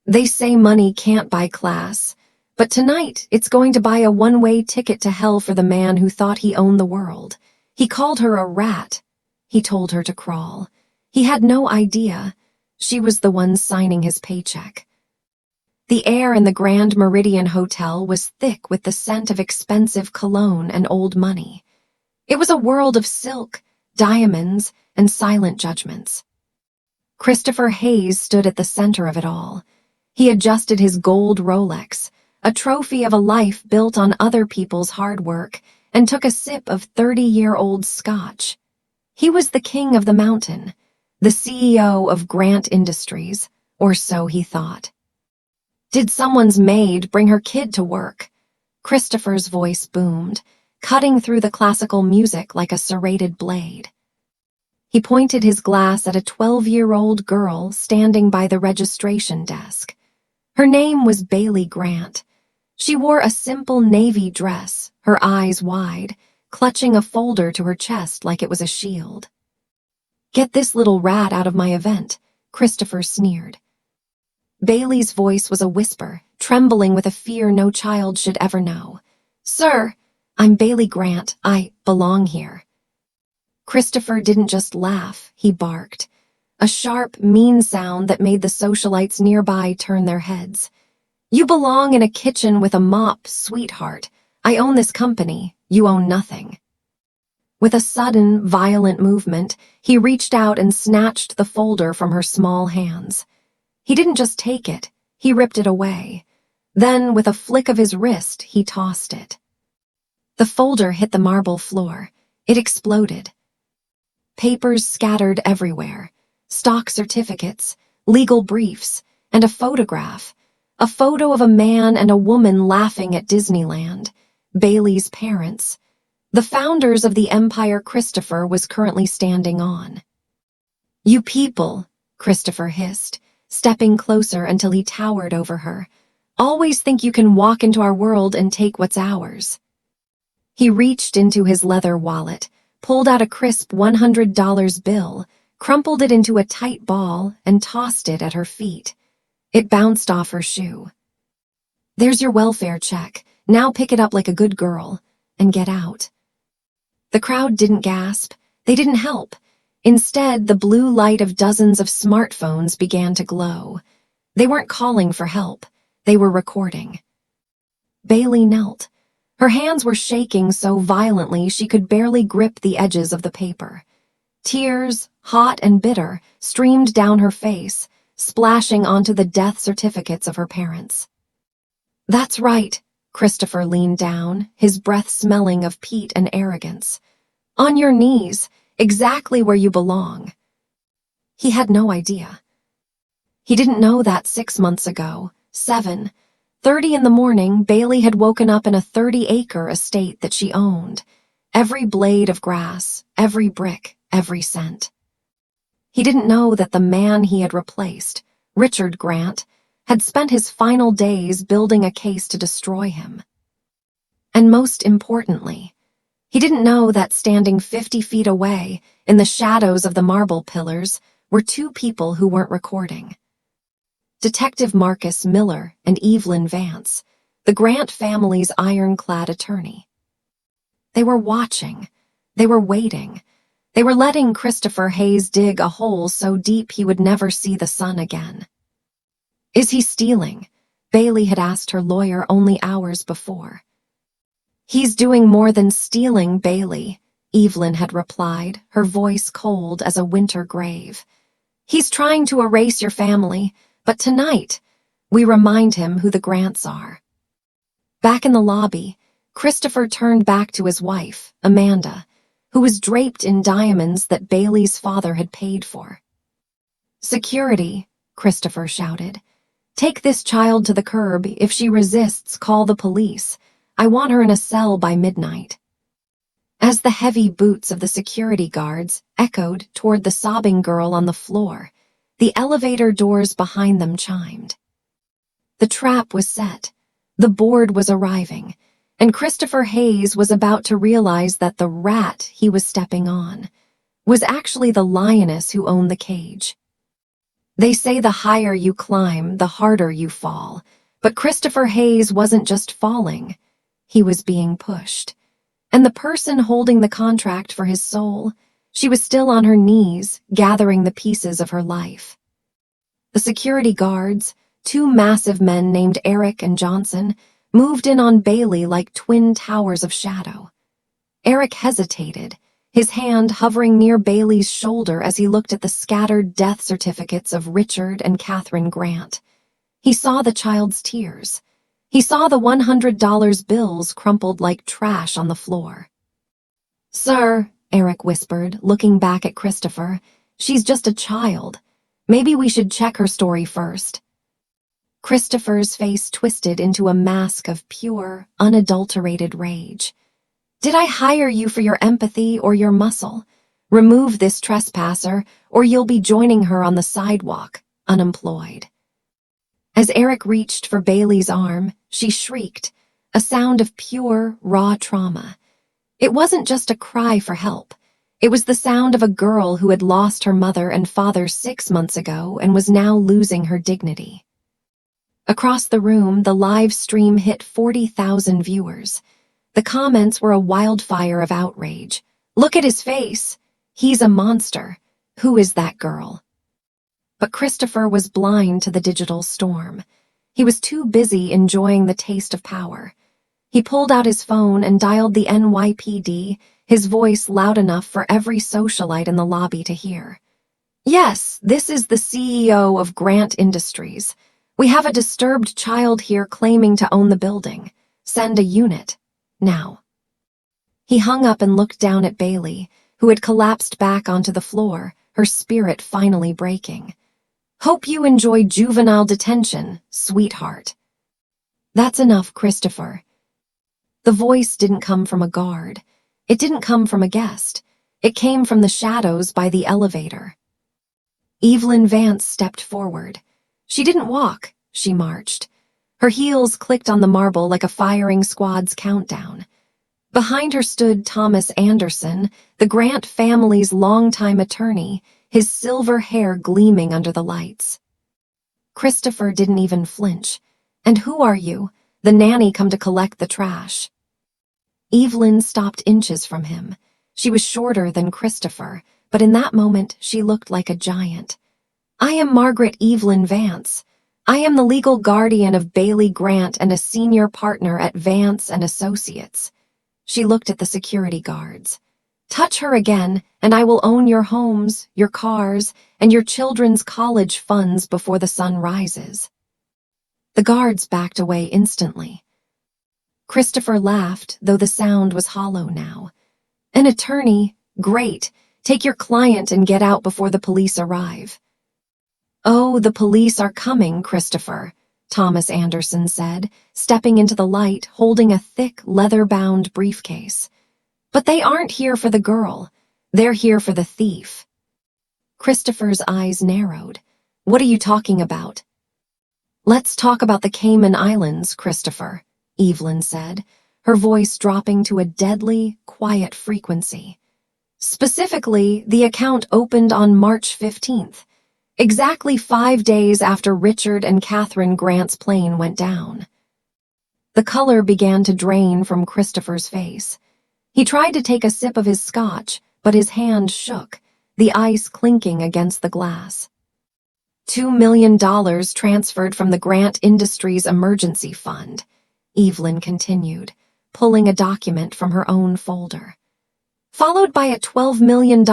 They say money can't buy class, but tonight it's going to buy a one-way ticket to hell for the man who thought he owned the world. He called her a rat. He told her to crawl. He had no idea. She was the one signing his paycheck. The air in the Grand Meridian Hotel was thick with the scent of expensive cologne and old money. It was a world of silk, diamonds, and silent judgments. Christopher Hayes stood at the center of it all. He adjusted his gold Rolex, a trophy of a life built on other people's hard work, and took a sip of 30-year-old scotch. He was the king of the mountain, the CEO of Grant Industries, or so he thought. Did someone's maid bring her kid to work? Christopher's voice boomed, cutting through the classical music like a serrated blade. He pointed his glass at a 12-year-old girl standing by the registration desk. Her name was Bailey Grant. She wore a simple navy dress, her eyes wide, clutching a folder to her chest like it was a shield. "Get this little rat out of my event," Christopher sneered. Bailey's voice was a whisper, trembling with a fear no child should ever know. "Sir, I'm Bailey Grant. I belong here." Christopher didn't just laugh, he barked. A sharp, mean sound that made the socialites nearby turn their heads. "You belong in a kitchen with a mop, sweetheart. I own this company. You own nothing." With a sudden, violent movement, he reached out and snatched the folder from her small hands. He didn't just take it, he ripped it away. Then, with a flick of his wrist, he tossed it. The folder hit the marble floor. It exploded. Papers scattered everywhere. Stock certificates, legal briefs, and a photograph. A photo of a man and a woman laughing at Disneyland. Bailey's parents. The founders of the empire Christopher was currently standing on. "You people," Christopher hissed, stepping closer until he towered over her, "always think you can walk into our world and take what's ours." He reached into his leather wallet, pulled out a crisp $100 bill, crumpled it into a tight ball, and tossed it at her feet. It bounced off her shoe. "There's your welfare check. Now pick it up like a good girl, and get out." The crowd didn't gasp. They didn't help. Instead, the blue light of dozens of smartphones began to glow. They weren't calling for help. They were recording. Bailey knelt. Her hands were shaking so violently she could barely grip the edges of the paper. Tears, hot and bitter, streamed down her face, splashing onto the death certificates of her parents. "That's right," Christopher leaned down, his breath smelling of peat and arrogance. "On your knees, exactly where you belong." He had no idea. He didn't know that 6 months ago, 7:30 in the morning, Bailey had woken up in a 30-acre estate that she owned. Every blade of grass, every brick, every cent. He didn't know that the man he had replaced, Richard Grant, had spent his final days building a case to destroy him. And most importantly, he didn't know that standing 50 feet away, in the shadows of the marble pillars, were two people who weren't recording. Detective Marcus Miller and Evelyn Vance, the Grant family's ironclad attorney. They were watching. They were waiting. They were letting Christopher Hayes dig a hole so deep he would never see the sun again. "Is he stealing?" Bailey had asked her lawyer only hours before. "He's doing more than stealing, Bailey," Evelyn had replied, her voice cold as a winter grave. "He's trying to erase your family, but tonight, we remind him who the Grants are." Back in the lobby, Christopher turned back to his wife, Amanda, who was draped in diamonds that Bailey's father had paid for. "Security," Christopher shouted. "Take this child to the curb. If she resists, call the police. I want her in a cell by midnight." As the heavy boots of the security guards echoed toward the sobbing girl on the floor, the elevator doors behind them chimed. The trap was set. The board was arriving, and Christopher Hayes was about to realize that the rat he was stepping on was actually the lioness who owned the cage. They say the higher you climb, the harder you fall. But Christopher Hayes wasn't just falling. He was being pushed. And the person holding the contract for his soul, she was still on her knees, gathering the pieces of her life. The security guards, two massive men named Eric and Johnson, moved in on Bailey like twin towers of shadow. Eric hesitated, his hand hovering near Bailey's shoulder as he looked at the scattered death certificates of Richard and Catherine Grant. He saw the child's tears. He saw the $100 bills crumpled like trash on the floor. "Sir," Eric whispered, looking back at Christopher, "she's just a child. Maybe we should check her story first." Christopher's face twisted into a mask of pure, unadulterated rage. "Did I hire you for your empathy or your muscle? Remove this trespasser, or you'll be joining her on the sidewalk, unemployed." As Eric reached for Bailey's arm, she shrieked, a sound of pure, raw trauma. It wasn't just a cry for help. It was the sound of a girl who had lost her mother and father 6 months ago and was now losing her dignity. Across the room, the live stream hit 40,000 viewers. The comments were a wildfire of outrage. "Look at his face. He's a monster. Who is that girl?" But Christopher was blind to the digital storm. He was too busy enjoying the taste of power. He pulled out his phone and dialed the NYPD, his voice loud enough for every socialite in the lobby to hear. "Yes, this is the CEO of Grant Industries. We have a disturbed child here claiming to own the building. Send a unit. Now." He hung up and looked down at Bailey, who had collapsed back onto the floor, her spirit finally breaking. "Hope you enjoy juvenile detention, sweetheart." "That's enough, Christopher." The voice didn't come from a guard. It didn't come from a guest. It came from the shadows by the elevator. Evelyn Vance stepped forward. She didn't walk, she marched. Her heels clicked on the marble like a firing squad's countdown. Behind her stood Thomas Anderson, the Grant family's longtime attorney, his silver hair gleaming under the lights. Christopher didn't even flinch. "And who are you? The nanny come to collect the trash." Evelyn stopped inches from him. She was shorter than Christopher, but in that moment she looked like a giant. "I am Margaret Evelyn Vance. I am the legal guardian of Bailey Grant and a senior partner at Vance and Associates." She looked at the security guards. "Touch her again, and I will own your homes, your cars, and your children's college funds before the sun rises." The guards backed away instantly. Christopher laughed, though the sound was hollow now. "An attorney? Great. Take your client and get out before the police arrive." "Oh, the police are coming, Christopher," Thomas Anderson said, stepping into the light, holding a thick, leather-bound briefcase. "But they aren't here for the girl. They're here for the thief." Christopher's eyes narrowed. "What are you talking about?" "Let's talk about the Cayman Islands, Christopher," Evelyn said, her voice dropping to a deadly, quiet frequency. "Specifically, the account opened on March 15th, exactly 5 days after Richard and Catherine Grant's plane went down." The color began to drain from Christopher's face. He tried to take a sip of his scotch, but his hand shook, the ice clinking against the glass. $2 million transferred from the Grant Industries Emergency Fund, Evelyn continued, pulling a document from her own folder. "Followed by a $12 million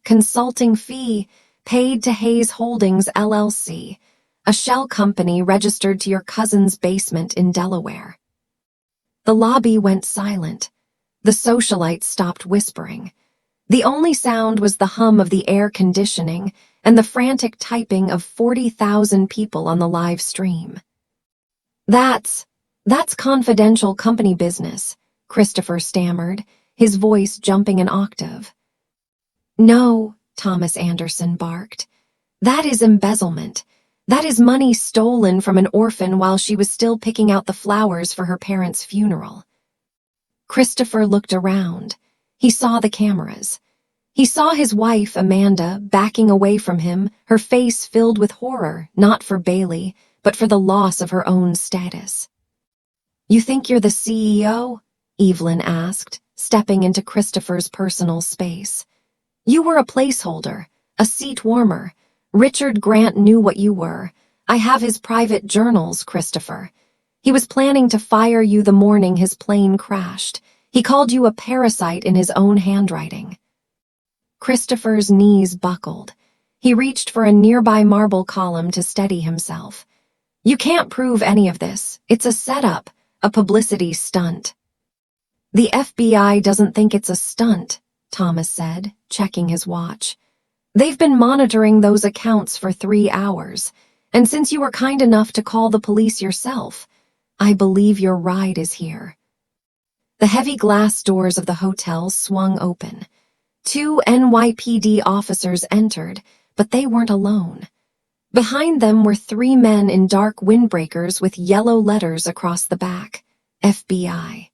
consulting fee paid to Hayes Holdings, LLC, a shell company registered to your cousin's basement in Delaware." The lobby went silent. The socialites stopped whispering. The only sound was the hum of the air conditioning and the frantic typing of 40,000 people on the live stream. That's confidential company business," Christopher stammered, his voice jumping an octave. "No," Thomas Anderson barked. "That is embezzlement. That is money stolen from an orphan while she was still picking out the flowers for her parents' funeral." Christopher looked around. He saw the cameras. He saw his wife, Amanda, backing away from him, her face filled with horror, not for Bailey, but for the loss of her own status. "You think you're the CEO?" Evelyn asked, stepping into Christopher's personal space. "You were a placeholder, a seat warmer. Richard Grant knew what you were. I have his private journals, Christopher. He was planning to fire you the morning his plane crashed. He called you a parasite in his own handwriting." Christopher's knees buckled. He reached for a nearby marble column to steady himself. "You can't prove any of this. It's a setup, a publicity stunt." "The FBI doesn't think it's a stunt," Thomas said, checking his watch. "They've been monitoring those accounts for 3 hours, and since you were kind enough to call the police yourself, I believe your ride is here." The heavy glass doors of the hotel swung open. 2 NYPD officers entered, but they weren't alone. Behind them were 3 men in dark windbreakers with yellow letters across the back, FBI.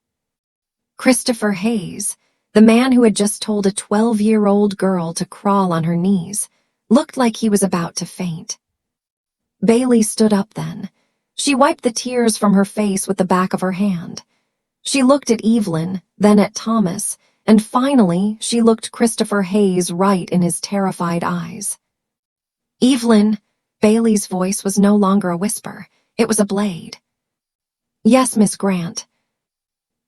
Christopher Hayes, the man who had just told a 12-year-old girl to crawl on her knees, looked like he was about to faint. Bailey stood up then. She wiped the tears from her face with the back of her hand. She looked at Evelyn, then at Thomas, and finally she looked Christopher Hayes right in his terrified eyes. "Evelyn," Bailey's voice was no longer a whisper, it was a blade. "Yes, Miss Grant.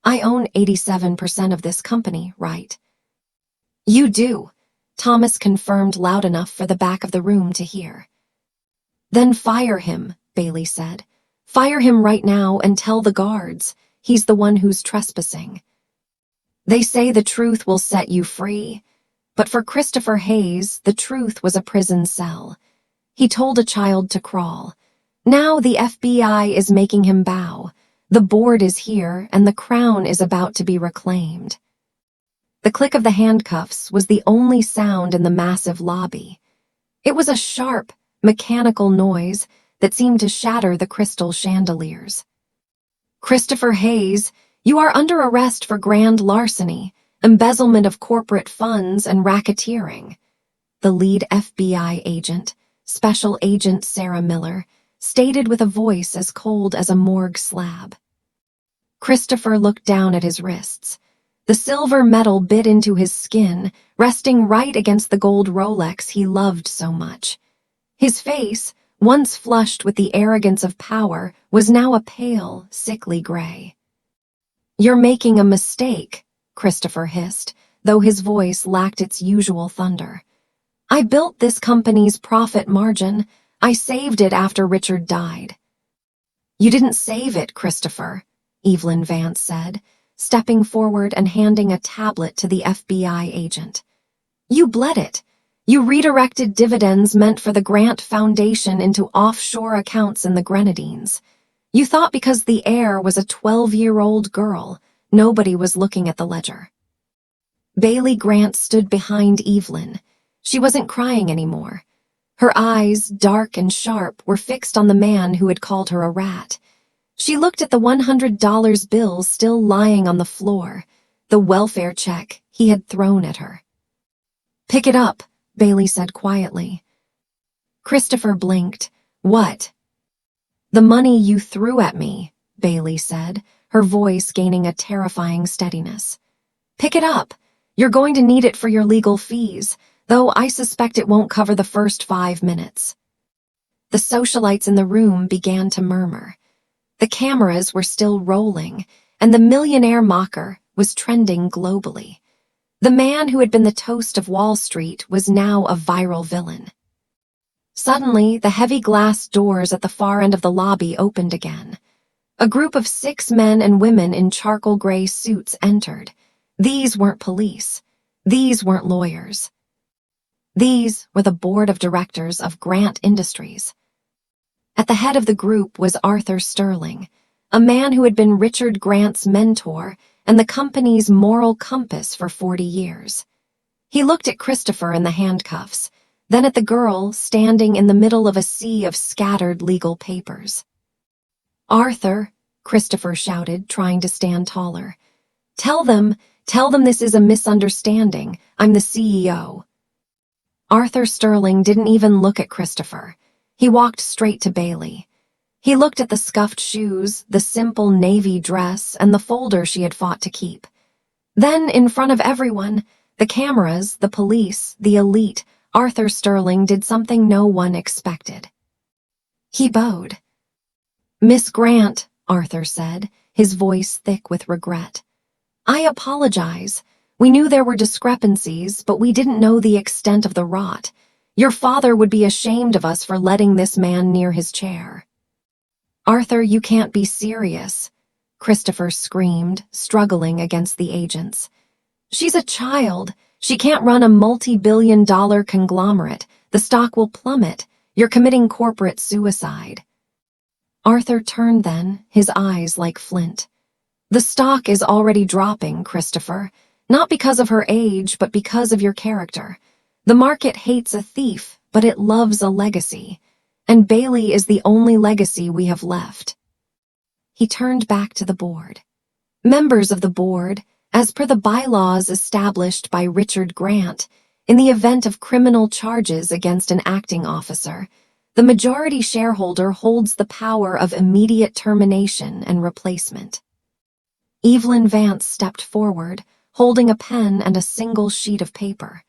I own 87% of this company, right?" "You do," Thomas confirmed loud enough for the back of the room to hear. "Then fire him," Bailey said. "Fire him right now and tell the guards. He's the one who's trespassing. They say the truth will set you free, but for Christopher Hayes, the truth was a prison cell. He told a child to crawl. Now the FBI is making him bow. The board is here, and the crown is about to be reclaimed." The click of the handcuffs was the only sound in the massive lobby. It was a sharp, mechanical noise that seemed to shatter the crystal chandeliers. "Christopher Hayes, you are under arrest for grand larceny, embezzlement of corporate funds, and racketeering." The lead FBI agent, Special Agent Sarah Miller, stated with a voice as cold as a morgue slab. Christopher looked down at his wrists. The silver metal bit into his skin, resting right against the gold Rolex he loved so much. His face, once flushed with the arrogance of power, was now a pale, sickly gray. "You're making a mistake," Christopher hissed, though his voice lacked its usual thunder. "I built this company's profit margin. I saved it after Richard died." "You didn't save it, Christopher," Evelyn Vance said, stepping forward and handing a tablet to the FBI agent. "You bled it. You redirected dividends meant for the Grant Foundation into offshore accounts in the Grenadines. You thought because the heir was a 12-year-old girl, nobody was looking at the ledger." Bailey Grant stood behind Evelyn. She wasn't crying anymore. Her eyes, dark and sharp, were fixed on the man who had called her a rat. She looked at the $100 bill still lying on the floor, the welfare check he had thrown at her. "Pick it up," Bailey said quietly. Christopher blinked. "What?" "The money you threw at me," Bailey said, her voice gaining a terrifying steadiness. "Pick it up. You're going to need it for your legal fees, though I suspect it won't cover the first 5 minutes." The socialites in the room began to murmur. The cameras were still rolling, and the Millionaire mocker was trending globally. The man who had been the toast of Wall Street was now a viral villain. Suddenly, the heavy glass doors at the far end of the lobby opened again. A group of 6 men and women in charcoal gray suits entered. These weren't police. These weren't lawyers. These were the board of directors of Grant Industries. At the head of the group was Arthur Sterling, a man who had been Richard Grant's mentor and the company's moral compass for 40 years. He looked at Christopher in the handcuffs, then at the girl standing in the middle of a sea of scattered legal papers. "Arthur," Christopher shouted, trying to stand taller. Tell them Tell them this is a misunderstanding. I'm the CEO. Arthur Sterling didn't even look at Christopher. He walked straight to Bailey. He looked at the scuffed shoes, the simple navy dress, and the folder she had fought to keep. Then, in front of everyone, the cameras, the police, the elite, Arthur Sterling did something no one expected. He bowed. "Miss Grant," Arthur said, his voice thick with regret. "I apologize. We knew there were discrepancies, but we didn't know the extent of the rot. Your father would be ashamed of us for letting this man near his chair." "Arthur, you can't be serious," Christopher screamed, struggling against the agents. "She's a child. She can't run a multi-billion-dollar conglomerate. The stock will plummet. You're committing corporate suicide." Arthur turned then, his eyes like flint. "The stock is already dropping, Christopher. Not because of her age, but because of your character. The market hates a thief, but it loves a legacy. And Bailey is the only legacy we have left." He turned back to the board. "Members of the board, as per the bylaws established by Richard Grant, in the event of criminal charges against an acting officer, the majority shareholder holds the power of immediate termination and replacement." Evelyn Vance stepped forward, holding a pen and a single sheet of paper.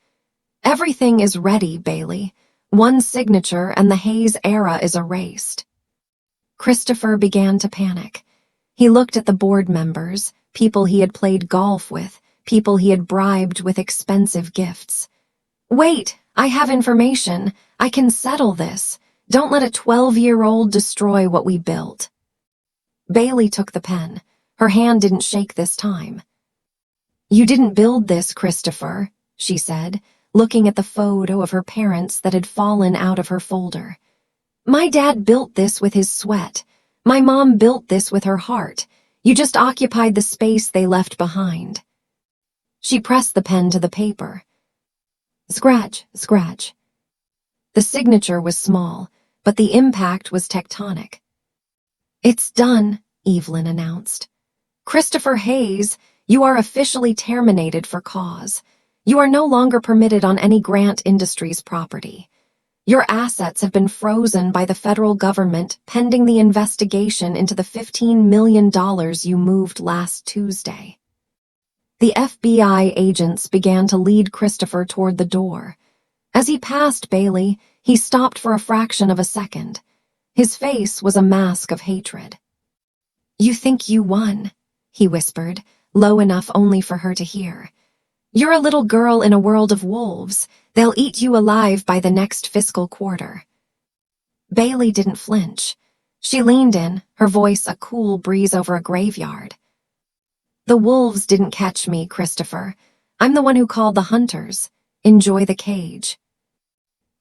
"Everything is ready, Bailey. One signature and the Hayes era is erased." Christopher began to panic. He looked at the board members, people he had played golf with, people he had bribed with expensive gifts. "Wait, I have information. I can settle this. Don't let a 12-year-old destroy what we built." Bailey took the pen. Her hand didn't shake this time. "You didn't build this, Christopher," she said, looking at the photo of her parents that had fallen out of her folder. "My dad built this with his sweat. My mom built this with her heart. You just occupied the space they left behind." She pressed the pen to the paper. Scratch, scratch. The signature was small, but the impact was tectonic. "It's done," Evelyn announced. "Christopher Hayes, you are officially terminated for cause. You are no longer permitted on any Grant Industries property. Your assets have been frozen by the federal government pending the investigation into the $15 million you moved last Tuesday." The FBI agents began to lead Christopher toward the door. As he passed Bailey, he stopped for a fraction of a second. His face was a mask of hatred. "You think you won," he whispered, low enough only for her to hear. "You're a little girl in a world of wolves. They'll eat you alive by the next fiscal quarter." Bailey didn't flinch. She leaned in, her voice a cool breeze over a graveyard. "The wolves didn't catch me, Christopher. I'm the one who called the hunters. Enjoy the cage."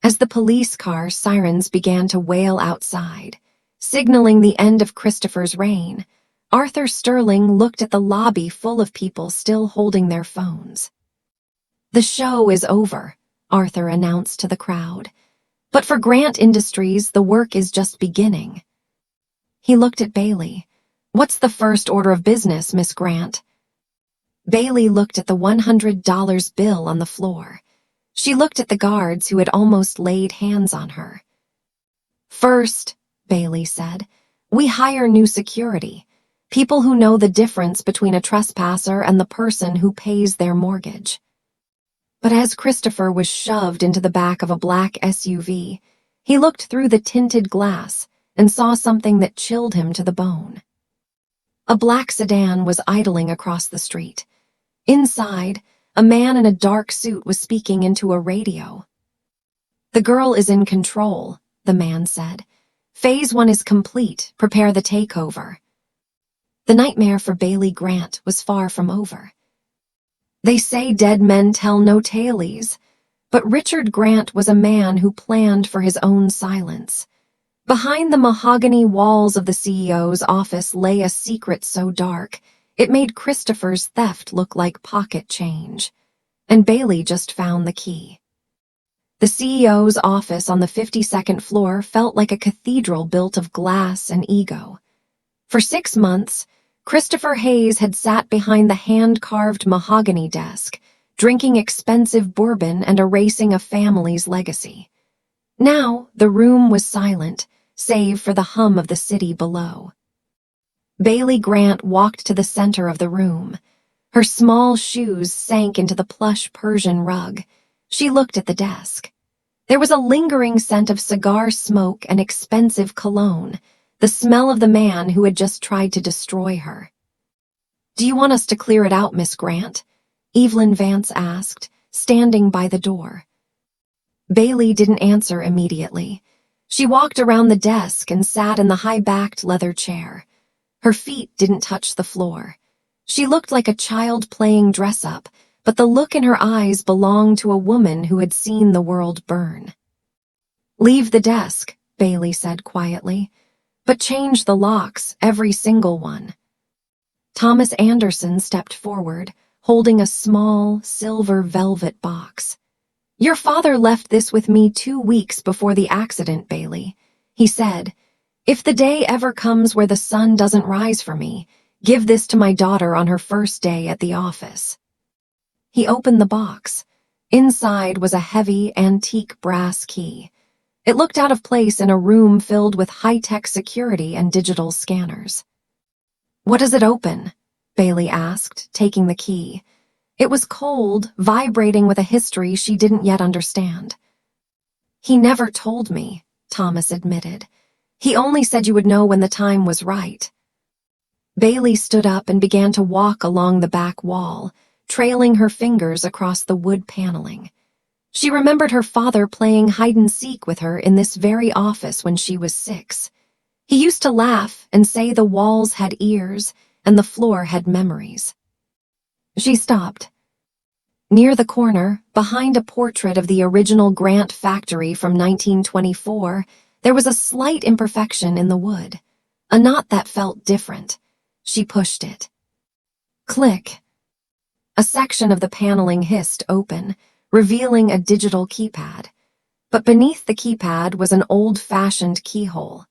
As the police car sirens began to wail outside, signaling the end of Christopher's reign, Arthur Sterling looked at the lobby full of people still holding their phones. "The show is over," Arthur announced to the crowd. "But for Grant Industries, the work is just beginning." He looked at Bailey. "What's the first order of business, Miss Grant?" Bailey looked at the $100 bill on the floor. She looked at the guards who had almost laid hands on her. "First," Bailey said, "we hire new security. People who know the difference between a trespasser and the person who pays their mortgage." But as Christopher was shoved into the back of a black SUV, he looked through the tinted glass and saw something that chilled him to the bone. A black sedan was idling across the street. Inside, a man in a dark suit was speaking into a radio. "The girl is in control," the man said. "Phase 1 is complete. Prepare the takeover." The nightmare for Bailey Grant was far from over. They say dead men tell no tales, but Richard Grant was a man who planned for his own silence. Behind the mahogany walls of the CEO's office lay a secret so dark, it made Christopher's theft look like pocket change. And Bailey just found the key. The CEO's office on the 52nd floor felt like a cathedral built of glass and ego. For 6 months, Christopher Hayes had sat behind the hand-carved mahogany desk, drinking expensive bourbon and erasing a family's legacy. Now, the room was silent, save for the hum of the city below. Bailey Grant walked to the center of the room. Her small shoes sank into the plush Persian rug. She looked at the desk. There was a lingering scent of cigar smoke and expensive cologne, the smell of the man who had just tried to destroy her. "Do you want us to clear it out, Miss Grant?" Evelyn Vance asked, standing by the door. Bailey didn't answer immediately. She walked around the desk and sat in the high-backed leather chair. Her feet didn't touch the floor. She looked like a child playing dress-up, but the look in her eyes belonged to a woman who had seen the world burn. "Leave the desk," Bailey said quietly, "but change the locks, every single one." Thomas Anderson stepped forward, holding a small, silver velvet box. "Your father left this with me 2 weeks before the accident, Bailey," he said. "If the day ever comes where the sun doesn't rise for me, give this to my daughter on her first day at the office." He opened the box. Inside was a heavy, antique brass key. It looked out of place in a room filled with high-tech security and digital scanners. "What does it open?" Bailey asked, taking the key. It was cold, vibrating with a history she didn't yet understand. "He never told me," Thomas admitted. "He only said you would know when the time was right." Bailey stood up and began to walk along the back wall, trailing her fingers across the wood paneling. She remembered her father playing hide-and-seek with her in this very office when she was 6. He used to laugh and say the walls had ears and the floor had memories. She stopped. Near the corner, behind a portrait of the original Grant factory from 1924, there was a slight imperfection in the wood, a knot that felt different. She pushed it. Click. A section of the paneling hissed open, revealing a digital keypad. But beneath the keypad was an old-fashioned keyhole.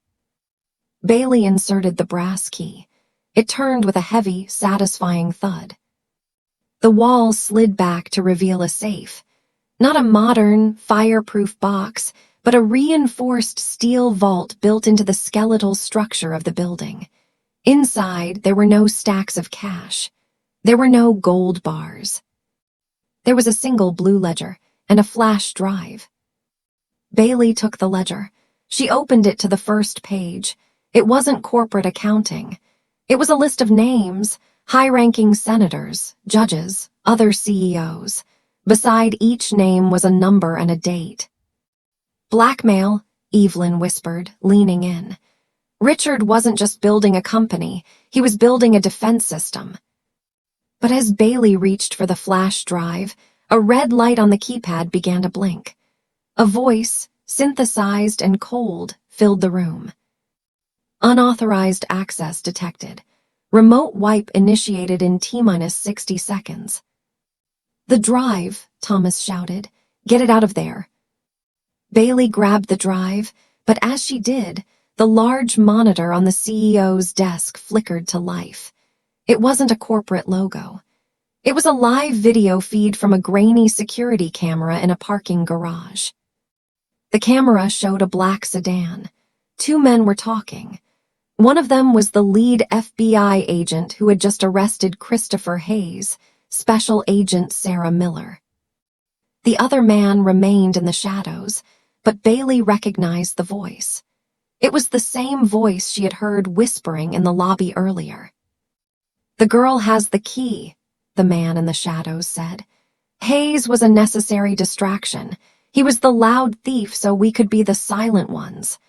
Bailey inserted the brass key. It turned with a heavy, satisfying thud. The wall slid back to reveal a safe. Not a modern, fireproof box, but a reinforced steel vault built into the skeletal structure of the building. Inside, there were no stacks of cash. There were no gold bars. There was a single blue ledger and a flash drive. Bailey took the ledger. She opened it to the first page. It wasn't corporate accounting. It was a list of names, high-ranking senators, judges, other CEOs. Beside each name was a number and a date. "Blackmail," Evelyn whispered, leaning in. Richard wasn't just building a company, he was building a defense system. But as Bailey reached for the flash drive, a red light on the keypad began to blink. A voice, synthesized and cold, filled the room. "Unauthorized access detected. Remote wipe initiated in T-minus 60 seconds. "The drive," Thomas shouted. "Get it out of there." Bailey grabbed the drive, but as she did, the large monitor on the CEO's desk flickered to life. It wasn't a corporate logo. It was a live video feed from a grainy security camera in a parking garage. The camera showed a black sedan. 2 men were talking. One of them was the lead FBI agent who had just arrested Christopher Hayes, Special Agent Sarah Miller. The other man remained in the shadows, but Bailey recognized the voice. It was the same voice she had heard whispering in the lobby earlier. "The girl has the key," the man in the shadows said. "Hayes was a necessary distraction. He was the loud thief so we could be the silent ones.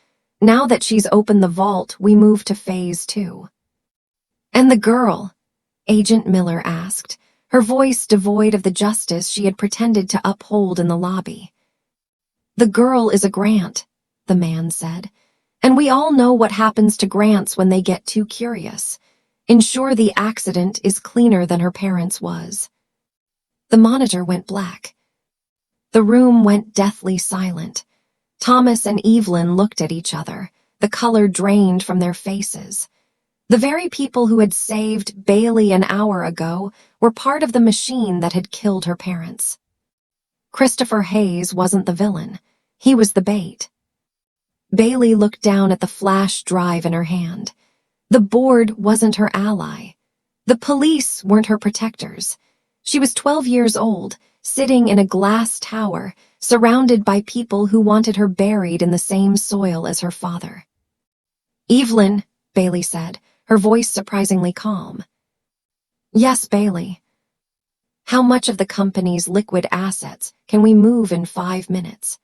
Now that she's opened the vault, we move to phase 2. "And the girl?" Agent Miller asked, her voice devoid of the justice she had pretended to uphold in the lobby. "The girl is a Grant," the man said. "And we all know what happens to Grants when they get too curious. Ensure the accident is cleaner than her parents' was." The monitor went black. The room went deathly silent. Thomas and Evelyn looked at each other, the color drained from their faces. The very people who had saved Bailey an hour ago were part of the machine that had killed her parents. Christopher Hayes wasn't the villain. He was the bait. Bailey looked down at the flash drive in her hand. The board wasn't her ally. The police weren't her protectors. She was 12 years old, sitting in a glass tower, surrounded by people who wanted her buried in the same soil as her father. "Evelyn," Bailey said, her voice surprisingly calm. "Yes, Bailey." "How much of the company's liquid assets can we move in 5 minutes?"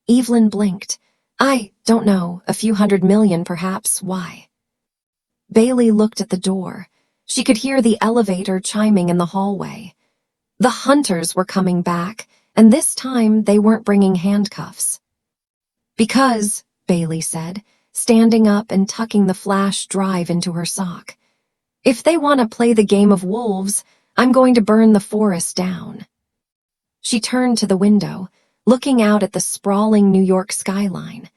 Evelyn blinked. "I don't know, a few $100 million perhaps. Why?" Bailey looked at the door. She could hear the elevator chiming in the hallway. The hunters were coming back, and this time they weren't bringing handcuffs. "Because," Bailey said, standing up and tucking the flash drive into her sock, "if they want to play the game of wolves, I'm going to burn the forest down." She turned to the window, looking out at the sprawling New York skyline.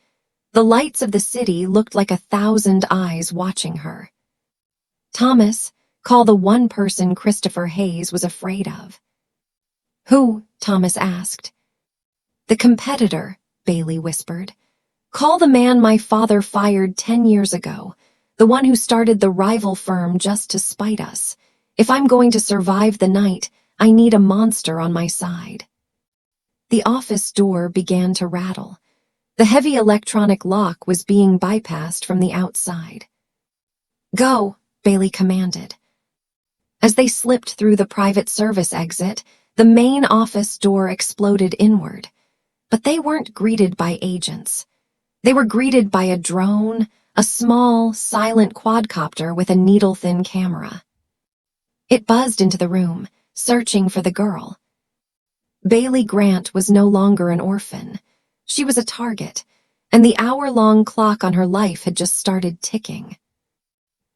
The lights of the city looked like 1,000 eyes watching her. "Thomas, call the one person Christopher Hayes was afraid of." "Who?" Thomas asked. "The competitor," Bailey whispered. "Call the man my father fired 10 years ago, the one who started the rival firm just to spite us. If I'm going to survive the night, I need a monster on my side." The office door began to rattle. The heavy electronic lock was being bypassed from the outside. "Go," Bailey commanded. As they slipped through the private service exit, the main office door exploded inward. But they weren't greeted by agents. They were greeted by a drone, a small, silent quadcopter with a needle-thin camera. It buzzed into the room, searching for the girl. Bailey Grant was no longer an orphan. She was a target, and the hour-long clock on her life had just started ticking.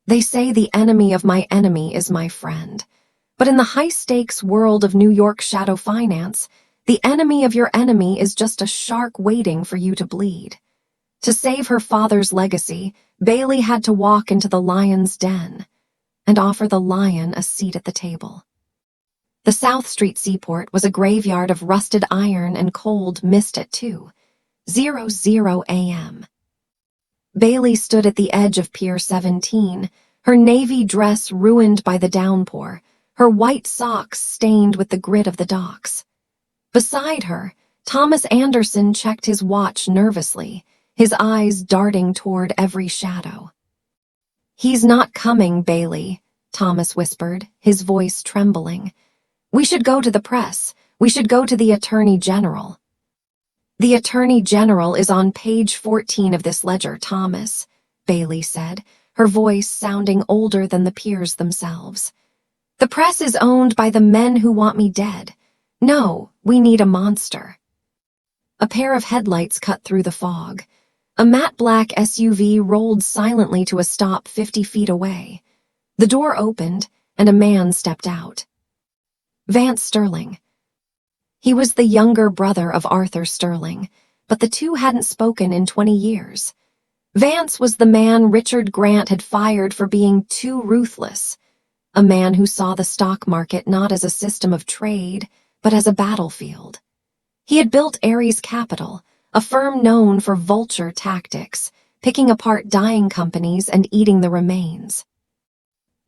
They say the enemy of my enemy is my friend. But in the high-stakes world of New York shadow finance, the enemy of your enemy is just a shark waiting for you to bleed. To save her father's legacy, Bailey had to walk into the lion's den and offer the lion a seat at the table. The South Street seaport was a graveyard of rusted iron and cold mist at 2:00 a.m. Bailey stood at the edge of Pier 17, her navy dress ruined by the downpour, her white socks stained with the grit of the docks. Beside her, Thomas Anderson checked his watch nervously, his eyes darting toward every shadow. "He's not coming, Bailey," Thomas whispered, his voice trembling. "We should go to the press. We should go to the Attorney General." "The Attorney General is on page 14 of this ledger, Thomas," Bailey said, her voice sounding older than the peers themselves. "The press is owned by the men who want me dead. No, we need a monster." A pair of headlights cut through the fog. A matte black SUV rolled silently to a stop 50 feet away. The door opened, and a man stepped out. Vance Sterling. He was the younger brother of Arthur Sterling, but the two hadn't spoken in 20 years. Vance was the man Richard Grant had fired for being too ruthless, a man who saw the stock market not as a system of trade, but as a battlefield. He had built Ares Capital, a firm known for vulture tactics, picking apart dying companies and eating the remains.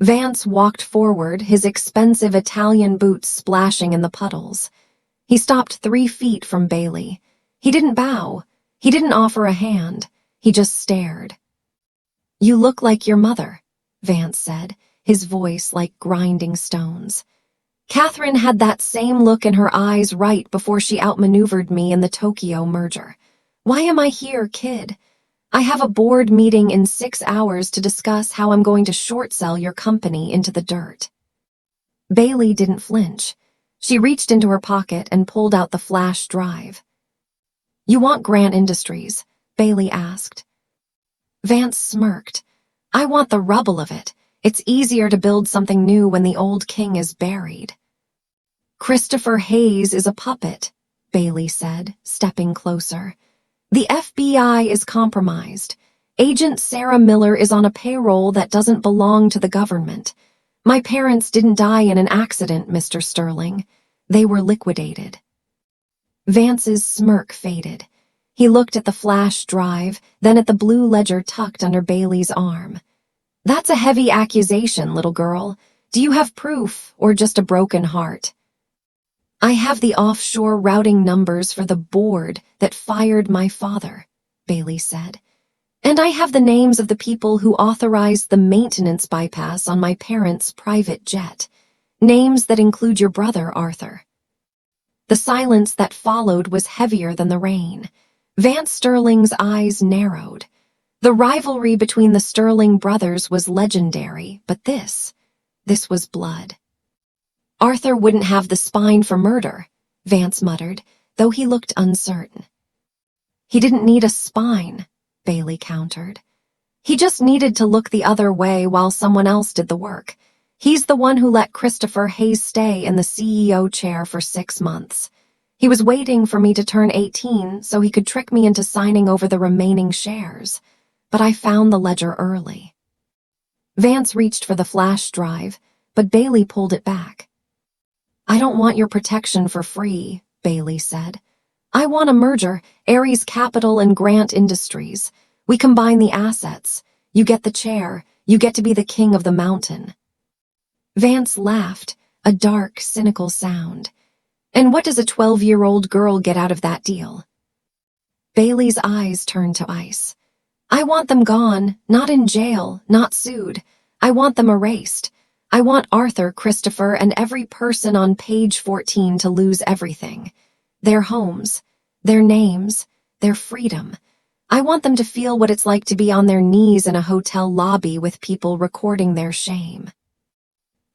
Vance walked forward, his expensive Italian boots splashing in the puddles. He stopped 3 feet from Bailey. He didn't bow. He didn't offer a hand. He just stared. "You look like your mother," Vance said, his voice like grinding stones. "Catherine had that same look in her eyes right before she outmaneuvered me in the Tokyo merger. Why am I here, kid? I have a board meeting in 6 hours to discuss how I'm going to short sell your company into the dirt." Bailey didn't flinch. She reached into her pocket and pulled out the flash drive. "You want Grant Industries?" Bailey asked. Vance smirked. "I want the rubble of it. It's easier to build something new when the old king is buried." "Christopher Hayes is a puppet," Bailey said, stepping closer. "The FBI is compromised. Agent Sarah Miller is on a payroll that doesn't belong to the government. My parents didn't die in an accident, Mr. Sterling. They were liquidated." Vance's smirk faded. He looked at the flash drive, then at the blue ledger tucked under Bailey's arm. "That's a heavy accusation, little girl. Do you have proof, or just a broken heart?" "I have the offshore routing numbers for the board that fired my father," Bailey said. "And I have the names of the people who authorized the maintenance bypass on my parents' private jet. Names that include your brother, Arthur." The silence that followed was heavier than the rain. Vance Sterling's eyes narrowed. The rivalry between the Sterling brothers was legendary, but this was blood. "Arthur wouldn't have the spine for murder," Vance muttered, though he looked uncertain. "He didn't need a spine," Bailey countered. "He just needed to look the other way while someone else did the work. He's the one who let Christopher Hayes stay in the CEO chair for 6 months. He was waiting for me to turn 18 so he could trick me into signing over the remaining shares. But I found the ledger early." Vance reached for the flash drive, but Bailey pulled it back. "I don't want your protection for free," Bailey said. "I want a merger, Ares Capital and Grant Industries. We combine the assets. You get the chair. You get to be the king of the mountain." Vance laughed, a dark, cynical sound. "And what does a 12-year-old girl get out of that deal?" Bailey's eyes turned to ice. "I want them gone, not in jail, not sued. I want them erased. I want Arthur, Christopher, and every person on page 14 to lose everything. Their homes, their names, their freedom. I want them to feel what it's like to be on their knees in a hotel lobby with people recording their shame."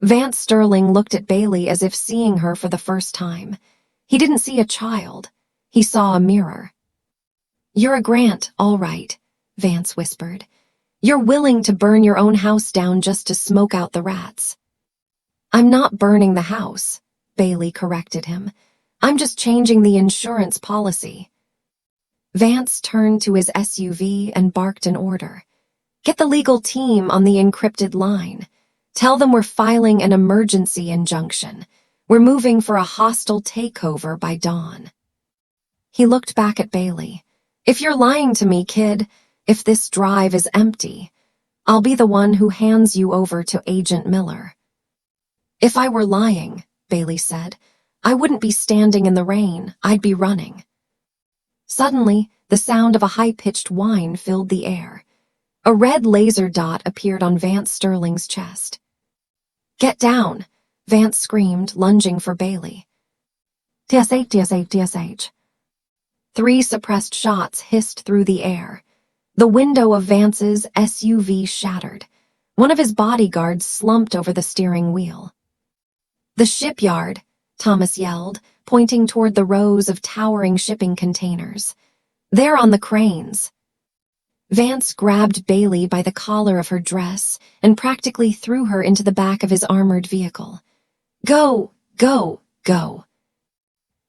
Vance Sterling looked at Bailey as if seeing her for the first time. He didn't see a child. He saw a mirror. "You're a Grant, all right," Vance whispered. "You're willing to burn your own house down just to smoke out the rats." "I'm not burning the house," Bailey corrected him. "I'm just changing the insurance policy." Vance turned to his SUV and barked an order. "Get the legal team on the encrypted line. Tell them we're filing an emergency injunction. We're moving for a hostile takeover by dawn." He looked back at Bailey. "If you're lying to me, kid, if this drive is empty, I'll be the one who hands you over to Agent Miller." "If I were lying," Bailey said, "I wouldn't be standing in the rain. I'd be running." Suddenly, the sound of a high-pitched whine filled the air. A red laser dot appeared on Vance Sterling's chest. "Get down!" Vance screamed, lunging for Bailey. "TSH, TSH, TSH." 3 suppressed shots hissed through the air. The window of Vance's SUV shattered. One of his bodyguards slumped over the steering wheel. "The shipyard," Thomas yelled, pointing toward the rows of towering shipping containers. "They're on the cranes." Vance grabbed Bailey by the collar of her dress and practically threw her into the back of his armored vehicle. "Go, go, go."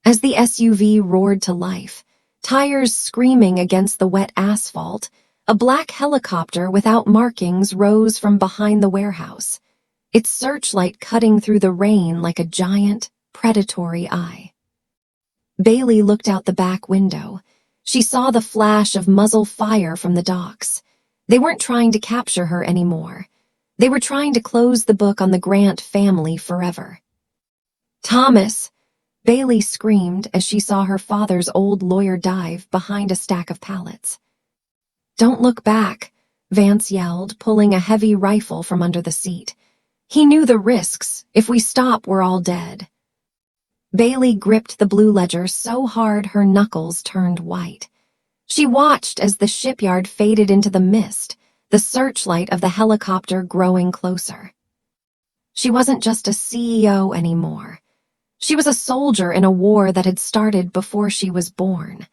As the SUV roared to life, tires screaming against the wet asphalt, a black helicopter without markings rose from behind the warehouse, its searchlight cutting through the rain like a giant, predatory eye. Bailey looked out the back window. She saw the flash of muzzle fire from the docks. They weren't trying to capture her anymore. They were trying to close the book on the Grant family forever. "Thomas!" Bailey screamed as she saw her father's old lawyer dive behind a stack of pallets. "Don't look back," Vance yelled, pulling a heavy rifle from under the seat. "He knew the risks. If we stop, we're all dead." Bailey gripped the blue ledger so hard her knuckles turned white. She watched as the shipyard faded into the mist, the searchlight of the helicopter growing closer. She wasn't just a CEO anymore. She was a soldier in a war that had started before she was born.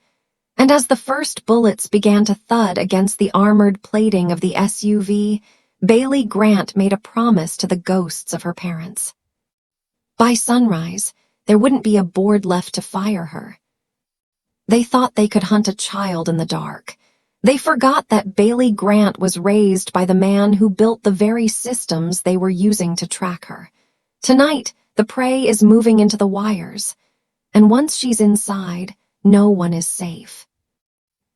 And as the first bullets began to thud against the armored plating of the SUV, Bailey Grant made a promise to the ghosts of her parents. By sunrise, there wouldn't be a board left to fire her. They thought they could hunt a child in the dark. They forgot that Bailey Grant was raised by the man who built the very systems they were using to track her. Tonight, the prey is moving into the wires, and once she's inside, no one is safe.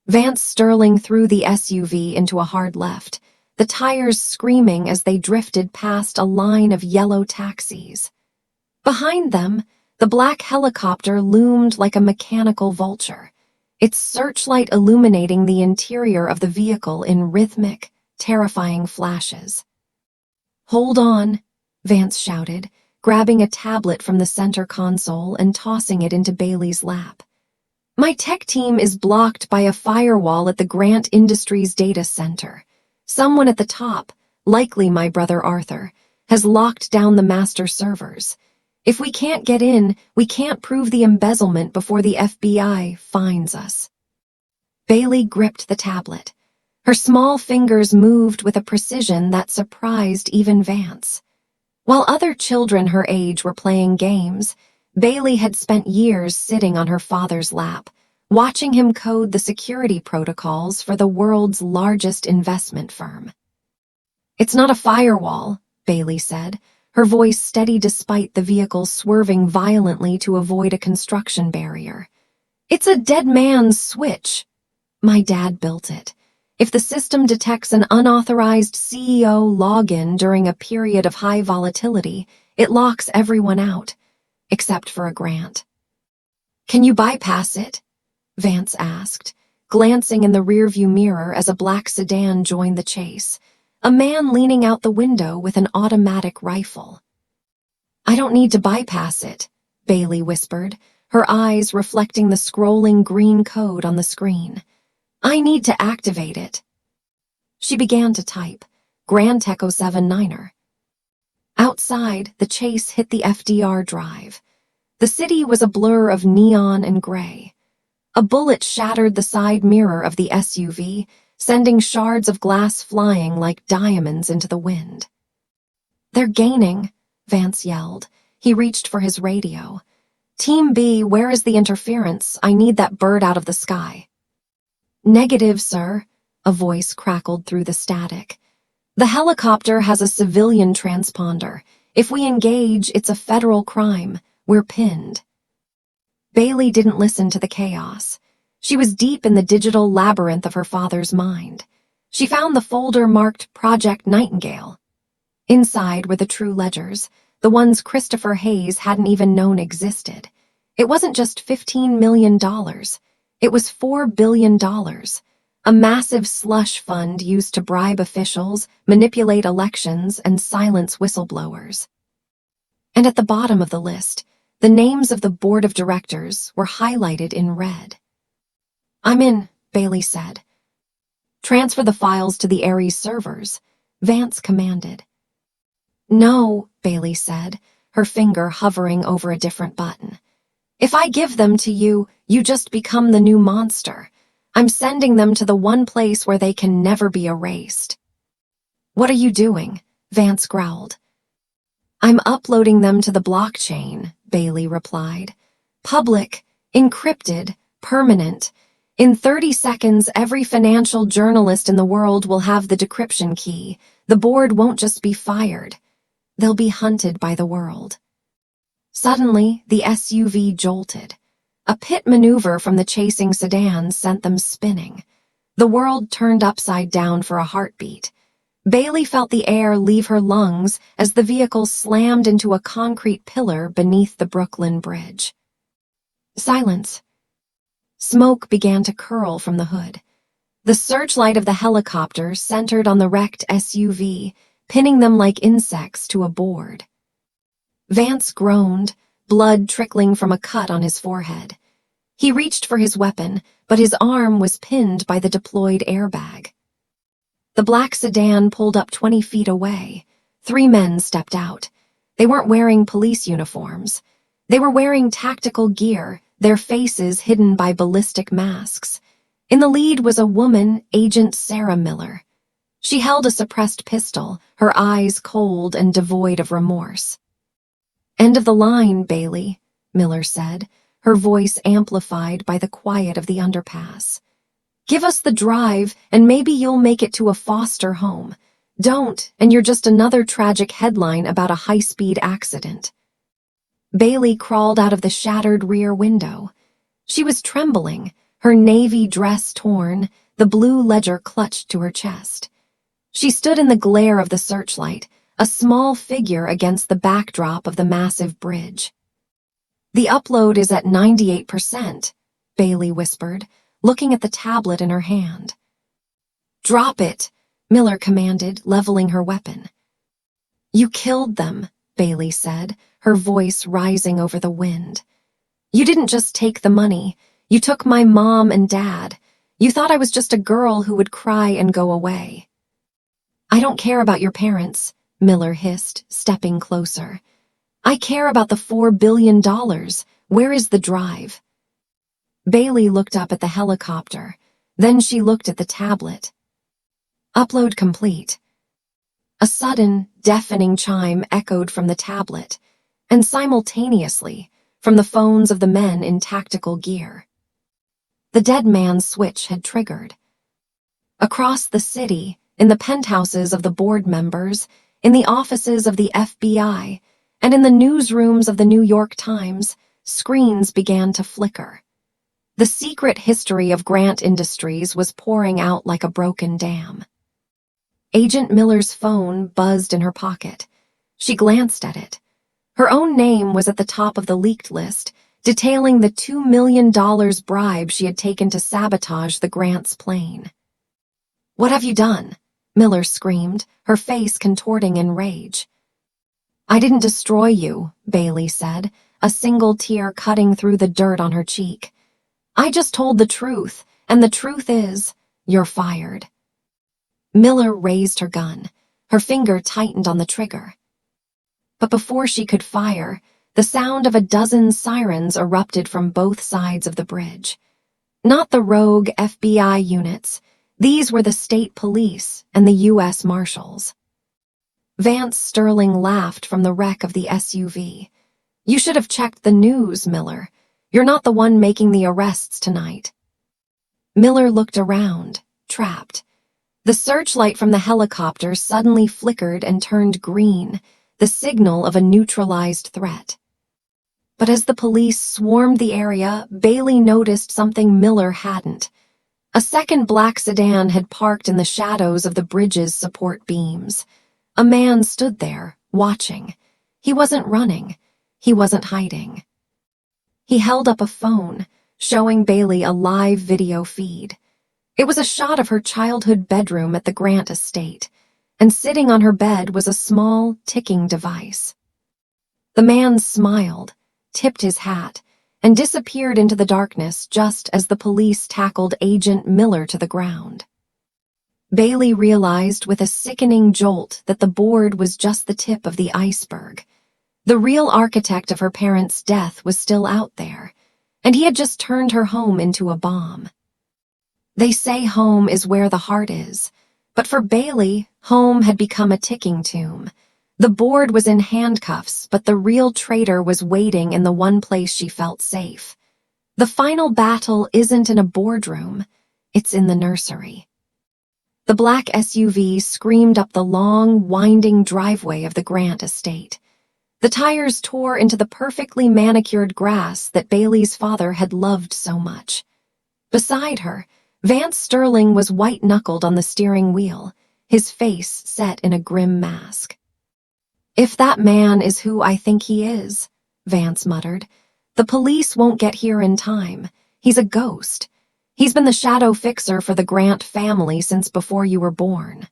Vance Sterling threw the SUV into a hard left, the tires screaming as they drifted past a line of yellow taxis. Behind them, the black helicopter loomed like a mechanical vulture, its searchlight illuminating the interior of the vehicle in rhythmic, terrifying flashes. "Hold on," Vance shouted, grabbing a tablet from the center console and tossing it into Bailey's lap. "My tech team is blocked by a firewall at the Grant Industries data center. Someone at the top, likely my brother Arthur, has locked down the master servers. If we can't get in, we can't prove the embezzlement before the FBI finds us." Bailey gripped the tablet. Her small fingers moved with a precision that surprised even Vance. While other children her age were playing games, Bailey had spent years sitting on her father's lap, watching him code the security protocols for the world's largest investment firm. "It's not a firewall," Bailey said, her voice steady despite the vehicle swerving violently to avoid a construction barrier. "It's a dead man's switch. My dad built it. If the system detects an unauthorized CEO login during a period of high volatility, it locks everyone out, except for a Grant." "Can you bypass it?" Vance asked, glancing in the rearview mirror as a black sedan joined the chase, a man leaning out the window with an automatic rifle. "I don't need to bypass it," Bailey whispered, her eyes reflecting the scrolling green code on the screen. "I need to activate it." She began to type, Grand Echo 79er. Outside, the chase hit the FDR drive. The city was a blur of neon and gray. A bullet shattered the side mirror of the SUV, sending shards of glass flying like diamonds into the wind. "They're gaining," Vance yelled. He reached for his radio. "Team B, where is the interference? I need that bird out of the sky." "Negative, sir," a voice crackled through the static. "The helicopter has a civilian transponder. If we engage, it's a federal crime. We're pinned." Bailey didn't listen to the chaos. She was deep in the digital labyrinth of her father's mind. She found the folder marked Project Nightingale. Inside were the true ledgers, the ones Christopher Hayes hadn't even known existed. It wasn't just $15 million. It was $4 billion. A massive slush fund used to bribe officials, manipulate elections, and silence whistleblowers. And at the bottom of the list, the names of the board of directors were highlighted in red. "I'm in," Bailey said. "Transfer the files to the Ares servers," Vance commanded. "No," Bailey said, her finger hovering over a different button. "If I give them to you, you just become the new monster. I'm sending them to the one place where they can never be erased." "What are you doing?" Vance growled. "I'm uploading them to the blockchain," Bailey replied. "Public, encrypted, permanent. In 30 seconds, every financial journalist in the world will have the decryption key. The board won't just be fired. They'll be hunted by the world." Suddenly, the SUV jolted. A pit maneuver from the chasing sedan sent them spinning. The world turned upside down for a heartbeat. Bailey felt the air leave her lungs as the vehicle slammed into a concrete pillar beneath the Brooklyn Bridge. Silence. Smoke began to curl from the hood. The searchlight of the helicopter centered on the wrecked SUV, pinning them like insects to a board. Vance groaned, blood trickling from a cut on his forehead. He reached for his weapon, but his arm was pinned by the deployed airbag. The black sedan pulled up 20 feet away. 3 men stepped out. They weren't wearing police uniforms. They were wearing tactical gear, their faces hidden by ballistic masks. In the lead was a woman, Agent Sarah Miller. She held a suppressed pistol, her eyes cold and devoid of remorse. "End of the line, Bailey," Miller said, her voice amplified by the quiet of the underpass. Give us the drive, and maybe you'll make it to a foster home. Don't, and you're just another tragic headline about a high-speed accident. Bailey crawled out of the shattered rear window. She was trembling, her navy dress torn, the blue ledger clutched to her chest. She stood in the glare of the searchlight, a small figure against the backdrop of the massive bridge. "The upload is at 98%, Bailey whispered, looking at the tablet in her hand. "Drop it," Miller commanded, leveling her weapon. "You killed them," Bailey said, her voice rising over the wind. "You didn't just take the money. You took my mom and dad. You thought I was just a girl who would cry and go away." "I don't care about your parents," Miller hissed, stepping closer. "I care about the $4 billion. Where is the drive?" Bailey looked up at the helicopter. Then she looked at the tablet. "Upload complete." A sudden, deafening chime echoed from the tablet, and simultaneously, from the phones of the men in tactical gear. The dead man's switch had triggered. Across the city, in the penthouses of the board members, in the offices of the FBI, and in the newsrooms of the New York Times, screens began to flicker. The secret history of Grant Industries was pouring out like a broken dam. Agent Miller's phone buzzed in her pocket. She glanced at it. Her own name was at the top of the leaked list, detailing the $2 million bribe she had taken to sabotage the Grant's plane. "What have you done?" Miller screamed, her face contorting in rage. "I didn't destroy you," Bailey said, a single tear cutting through the dirt on her cheek. "I just told the truth, and the truth is, you're fired." Miller raised her gun. Her finger tightened on the trigger. But before she could fire, the sound of a dozen sirens erupted from both sides of the bridge. Not the rogue FBI units. These were the state police and the U.S. Marshals. Vance Sterling laughed from the wreck of the SUV. "You should have checked the news, Miller. You're not the one making the arrests tonight." Miller looked around, trapped. The searchlight from the helicopter suddenly flickered and turned green, the signal of a neutralized threat. But as the police swarmed the area, Bailey noticed something Miller hadn't. A second black sedan had parked in the shadows of the bridge's support beams. A man stood there, watching. He wasn't running. He wasn't hiding. He held up a phone, showing Bailey a live video feed. It was a shot of her childhood bedroom at the Grant estate, and sitting on her bed was a small, ticking device. The man smiled, tipped his hat, and disappeared into the darkness just as the police tackled Agent Miller to the ground. Bailey realized with a sickening jolt that the board was just the tip of the iceberg. The real architect of her parents' death was still out there, and he had just turned her home into a bomb. They say home is where the heart is, but for Bailey, home had become a ticking tomb. The board was in handcuffs, but the real traitor was waiting in the one place she felt safe. The final battle isn't in a boardroom, it's in the nursery. The black SUV screamed up the long, winding driveway of the Grant estate. The tires tore into the perfectly manicured grass that Bailey's father had loved so much. Beside her, Vance Sterling was white-knuckled on the steering wheel, his face set in a grim mask. "If that man is who I think he is," Vance muttered, "the police won't get here in time. He's a ghost. He's been the shadow fixer for the Grant family since before you were born."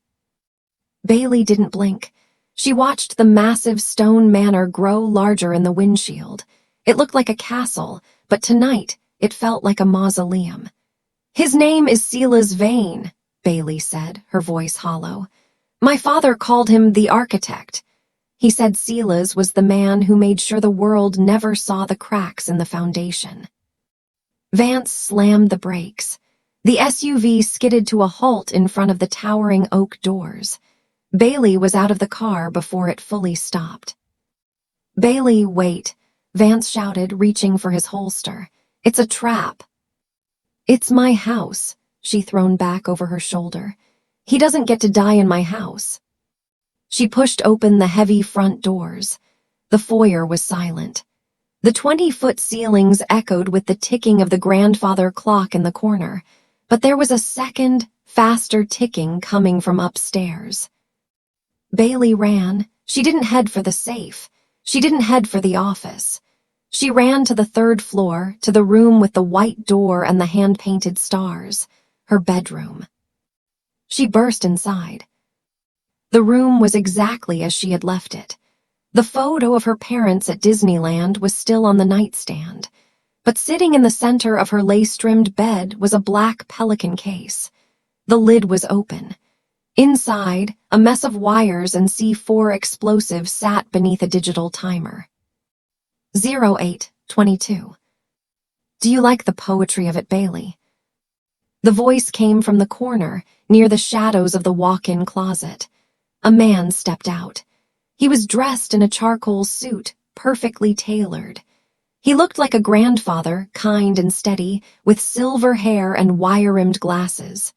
Bailey didn't blink. She watched the massive stone manor grow larger in the windshield. It looked like a castle, but tonight it felt like a mausoleum. "His name is Silas Vane," Bailey said, her voice hollow. "My father called him the architect. He said Silas was the man who made sure the world never saw the cracks in the foundation." Vance slammed the brakes. The SUV skidded to a halt in front of the towering oak doors. Bailey was out of the car before it fully stopped. "Bailey, wait," Vance shouted, reaching for his holster. "It's a trap." "It's my house," she thrown back over her shoulder. He doesn't get to die in my house. She pushed open the heavy front doors. The foyer was silent. The 20-foot ceilings echoed with the ticking of the grandfather clock in the corner, but there was a second, faster ticking coming from upstairs. Bailey ran. She didn't head for the safe. She didn't head for the office. She ran to the third floor, to the room with the white door and the hand-painted stars, her bedroom. She burst inside. The room was exactly as she had left it. The photo of her parents at Disneyland was still on the nightstand, but sitting in the center of her lace-trimmed bed was a black Pelican case. The lid was open. Inside, a mess of wires and C4 explosives sat beneath a digital timer. 08:22. Do you like the poetry of it, Bailey? The voice came from the corner, near the shadows of the walk-in closet. A man stepped out. He was dressed in a charcoal suit, perfectly tailored. He looked like a grandfather, kind and steady, with silver hair and wire-rimmed glasses.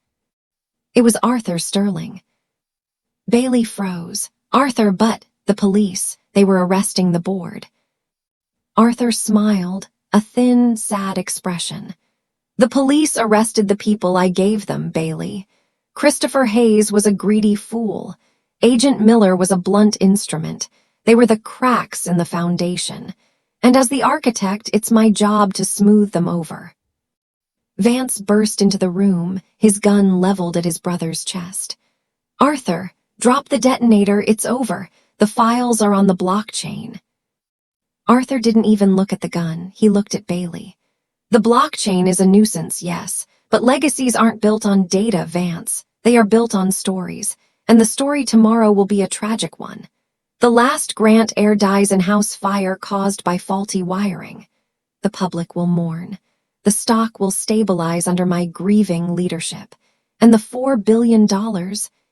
It was Arthur Sterling. Bailey froze. Arthur, but the police, they were arresting the board. Arthur smiled, a thin, sad expression. The police arrested the people I gave them, Bailey. Christopher Hayes was a greedy fool. Agent Miller was a blunt instrument. They were the cracks in the foundation. And as the architect, it's my job to smooth them over. Vance burst into the room, his gun leveled at his brother's chest. Arthur, drop the detonator, it's over. The files are on the blockchain. Arthur didn't even look at the gun, he looked at Bailey. The blockchain is a nuisance, yes, but legacies aren't built on data, Vance. They are built on stories, and the story tomorrow will be a tragic one. The last Grant heir dies in house fire caused by faulty wiring. The public will mourn. The stock will stabilize under my grieving leadership. And the $4 billion,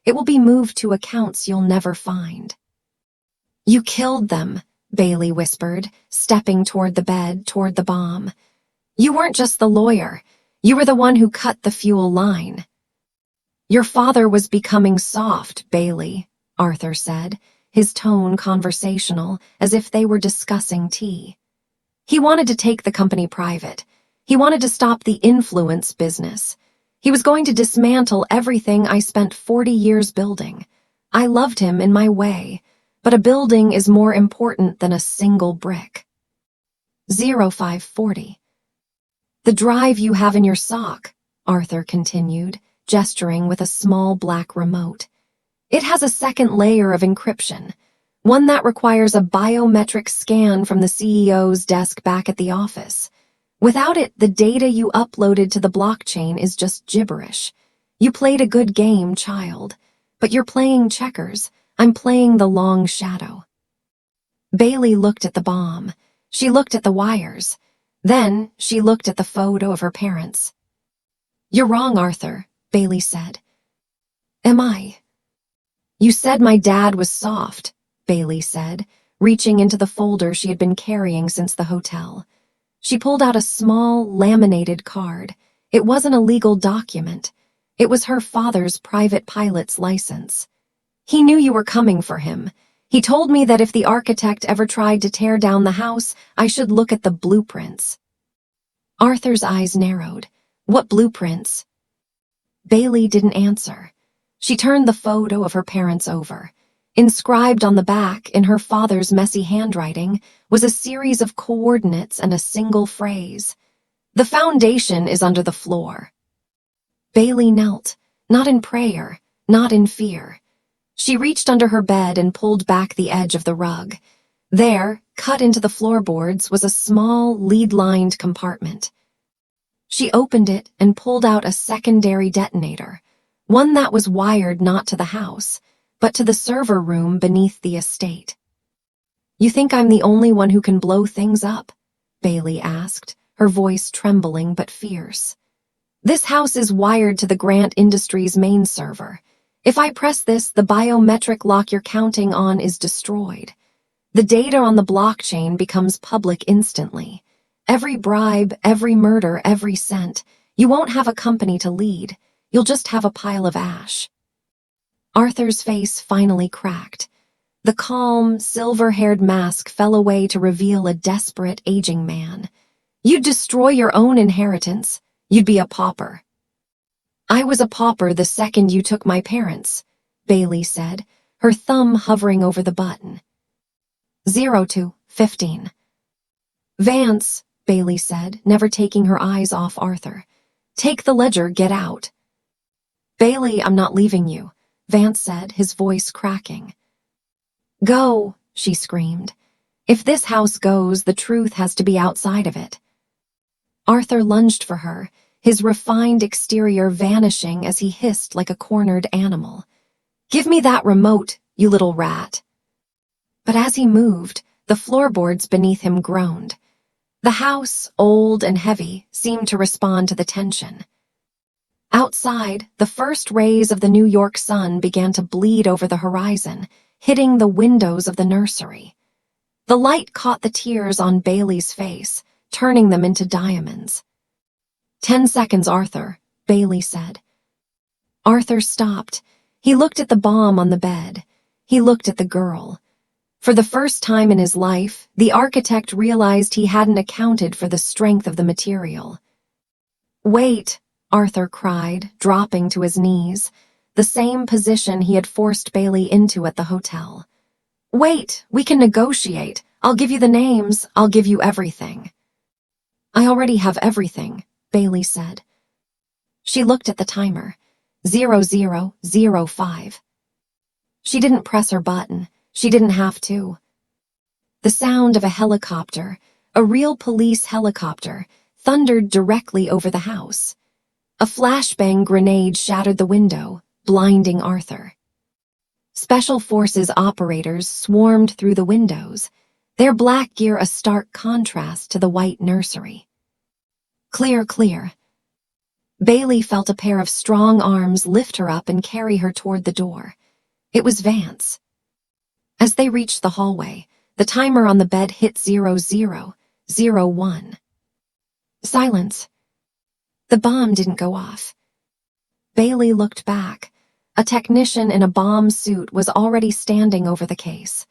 it will be moved to accounts you'll never find. You killed them, Bailey whispered, stepping toward the bed, toward the bomb. You weren't just the lawyer. You were the one who cut the fuel line. Your father was becoming soft, Bailey, Arthur said, his tone conversational, as if they were discussing tea. He wanted to take the company private. He wanted to stop the influence business. He was going to dismantle everything I spent 40 years building. I loved him in my way, but a building is more important than a single brick. 0540. The drive you have in your sock, Arthur continued, gesturing with a small black remote. It has a second layer of encryption, one that requires a biometric scan from the CEO's desk back at the office. Without it, the data you uploaded to the blockchain is just gibberish. You played a good game, child, but you're playing checkers. I'm playing the long shadow. Bailey looked at the bomb. She looked at the wires. Then she looked at the photo of her parents. You're wrong, Arthur, Bailey said. Am I? You said my dad was soft, Bailey said, reaching into the folder she had been carrying since the hotel. She pulled out a small, laminated card. It wasn't a legal document. It was her father's private pilot's license. He knew you were coming for him. He told me that if the architect ever tried to tear down the house, I should look at the blueprints. Arthur's eyes narrowed. What blueprints? Bailey didn't answer. She turned the photo of her parents over. Inscribed on the back, in her father's messy handwriting, was a series of coordinates and a single phrase. The foundation is under the floor. Bailey knelt, not in prayer, not in fear. She reached under her bed and pulled back the edge of the rug. There, cut into the floorboards, was a small, lead-lined compartment. She opened it and pulled out a secondary detonator, one that was wired not to the house, but to the server room beneath the estate. You think I'm the only one who can blow things up? Bailey asked, her voice trembling but fierce. This house is wired to the Grant Industries main server. If I press this, the biometric lock you're counting on is destroyed. The data on the blockchain becomes public instantly. Every bribe, every murder, every cent. You won't have a company to lead. You'll just have a pile of ash. Arthur's face finally cracked. The calm, silver-haired mask fell away to reveal a desperate, aging man. You'd destroy your own inheritance. You'd be a pauper. I was a pauper the second you took my parents, Bailey said, her thumb hovering over the button. 0 to 15. Vance, Bailey said, never taking her eyes off Arthur. Take the ledger, get out. Bailey, I'm not leaving you, Vance said, his voice cracking. Go, she screamed. If this house goes, the truth has to be outside of it. Arthur lunged for her, his refined exterior vanishing as he hissed like a cornered animal. Give me that remote, you little rat. But as he moved, the floorboards beneath him groaned. The house, old and heavy, seemed to respond to the tension. Outside, the first rays of the New York sun began to bleed over the horizon, hitting the windows of the nursery. The light caught the tears on Bailey's face, turning them into diamonds. 10 seconds, Arthur, Bailey said. Arthur stopped. He looked at the bomb on the bed. He looked at the girl. For the first time in his life, the architect realized he hadn't accounted for the strength of the material. Wait, Arthur cried, dropping to his knees, the same position he had forced Bailey into at the hotel. Wait, we can negotiate. I'll give you the names. I'll give you everything. I already have everything, Bailey said. She looked at the timer. 00:05. She didn't press her button. She didn't have to. The sound of a helicopter, a real police helicopter, thundered directly over the house. A flashbang grenade shattered the window, blinding Arthur. Special Forces operators swarmed through the windows, their black gear a stark contrast to the white nursery. Clear, clear. Bailey felt a pair of strong arms lift her up and carry her toward the door. It was Vance. As they reached the hallway, the timer on the bed hit 00:01. Silence. The bomb didn't go off. Bailey looked back. A technician in a bomb suit was already standing over the case.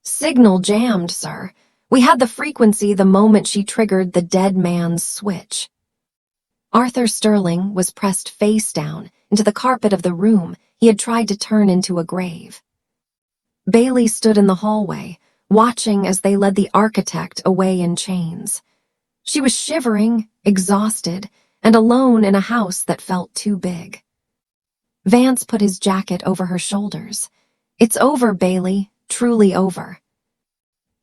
Signal jammed, sir. We had the frequency the moment she triggered the dead man's switch. Arthur Sterling was pressed face down into the carpet of the room he had tried to turn into a grave. Bailey stood in the hallway, watching as they led the architect away in chains. She was shivering, exhausted, and alone in a house that felt too big. Vance put his jacket over her shoulders. It's over, Bailey, truly over.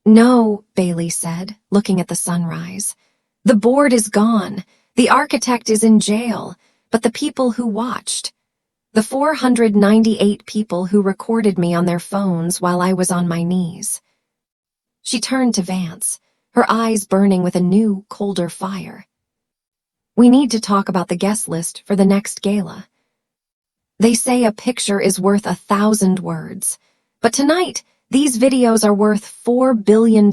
No, Bailey said, looking at the sunrise. The board is gone. The architect is in jail, but the people who watched, the 498 people who recorded me on their phones while I was on my knees. She turned to Vance, her eyes burning with a new, colder fire. We need to talk about the guest list for the next gala. They say a picture is worth 1,000 words, but tonight, these videos are worth $4 billion.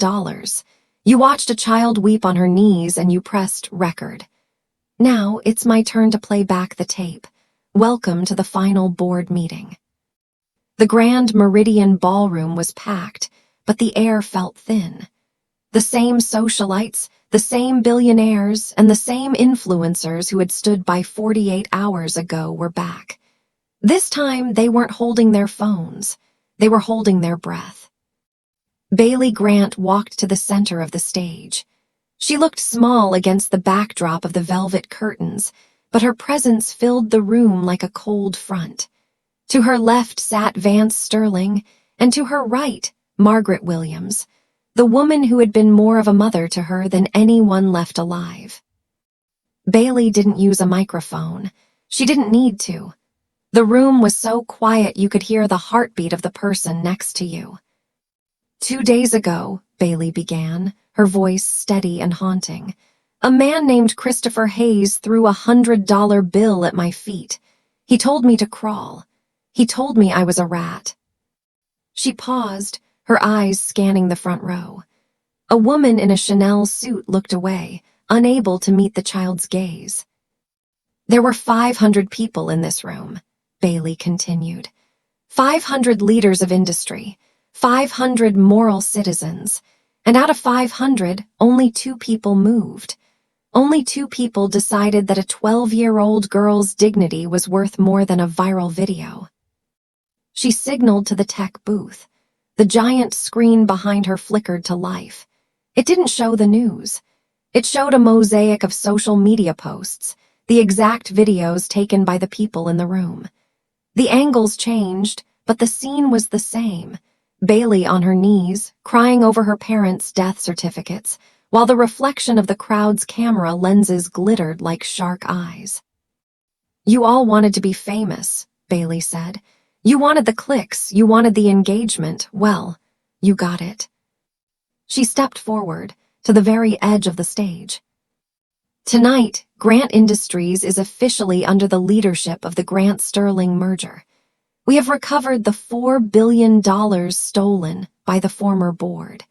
You watched a child weep on her knees and you pressed record. Now it's my turn to play back the tape. Welcome to the final board meeting. The Grand Meridian Ballroom was packed, but the air felt thin. The same socialites, the same billionaires, and the same influencers who had stood by 48 hours ago were back. This time, they weren't holding their phones. They were holding their breath. Bailey Grant walked to the center of the stage. She looked small against the backdrop of the velvet curtains, but her presence filled the room like a cold front. To her left sat Vance Sterling, and to her right, Margaret Williams, the woman who had been more of a mother to her than anyone left alive. Bailey didn't use a microphone. She didn't need to. The room was so quiet you could hear the heartbeat of the person next to you. 2 days ago, Bailey began, her voice steady and haunting, a man named Christopher Hayes threw a $100 bill at my feet. He told me to crawl. He told me I was a rat. She paused, her eyes scanning the front row. A woman in a Chanel suit looked away, unable to meet the child's gaze. There were 500 people in this room, Bailey continued. 500 leaders of industry, 500 moral citizens, and out of 500, only 2 people moved. Only 2 people decided that a 12-year-old girl's dignity was worth more than a viral video. She signaled to the tech booth. The giant screen behind her flickered to life. It didn't show the news. It showed a mosaic of social media posts, the exact videos taken by the people in the room. The angles changed, but the scene was the same. Bailey on her knees, crying over her parents' death certificates, while the reflection of the crowd's camera lenses glittered like shark eyes. "You all wanted to be famous," Bailey said. "You wanted the clicks, you wanted the engagement. Well, you got it." She stepped forward, to the very edge of the stage. "Tonight, Grant Industries is officially under the leadership of the Grant-Sterling merger. We have recovered the $4 billion stolen by the former board.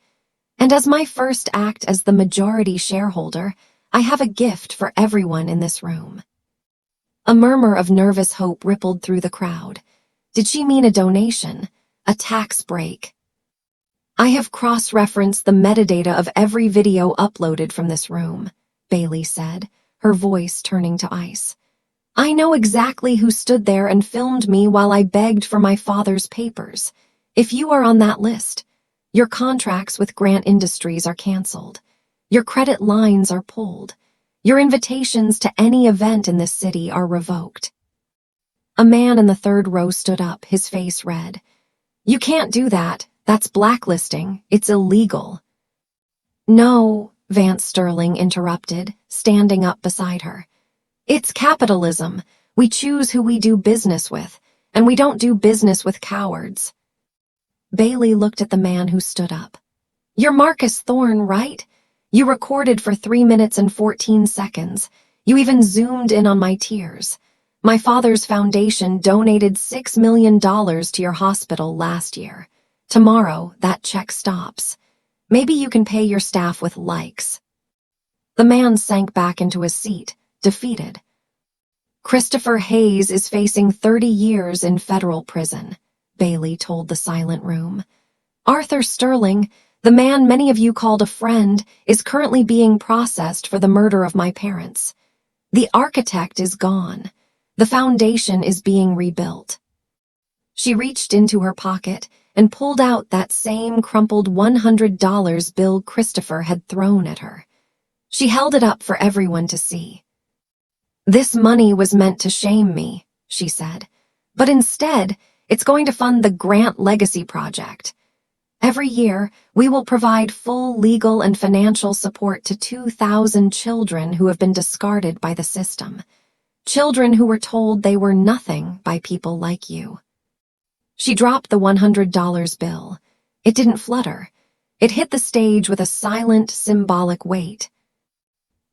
And as my first act as the majority shareholder, I have a gift for everyone in this room." A murmur of nervous hope rippled through the crowd. Did she mean a donation? A tax break? "I have cross-referenced the metadata of every video uploaded from this room," Bailey said, her voice turning to ice. "I know exactly who stood there and filmed me while I begged for my father's papers. If you are on that list, your contracts with Grant Industries are canceled. Your credit lines are pulled. Your invitations to any event in this city are revoked." A man in the third row stood up, his face red. "You can't do that. That's blacklisting. It's illegal." "No," Vance Sterling interrupted, standing up beside her. "It's capitalism. We choose who we do business with, and we don't do business with cowards." Bailey looked at the man who stood up. "You're Marcus Thorne, right? You recorded for 3 minutes and 14 seconds. You even zoomed in on my tears. My father's foundation donated $6 million to your hospital last year. Tomorrow, that check stops. Maybe you can pay your staff with likes." The man sank back into his seat, defeated. "Christopher Hayes is facing 30 years in federal prison," Bailey told the silent room. "Arthur Sterling, the man many of you called a friend, is currently being processed for the murder of my parents. The architect is gone. The foundation is being rebuilt." She reached into her pocket and pulled out that same crumpled $100 bill Christopher had thrown at her. She held it up for everyone to see. "This money was meant to shame me," she said, "but instead, it's going to fund the Grant Legacy Project. Every year, we will provide full legal and financial support to 2,000 children who have been discarded by the system. Children who were told they were nothing by people like you." She dropped the $100 bill. It didn't flutter. It hit the stage with a silent, symbolic weight.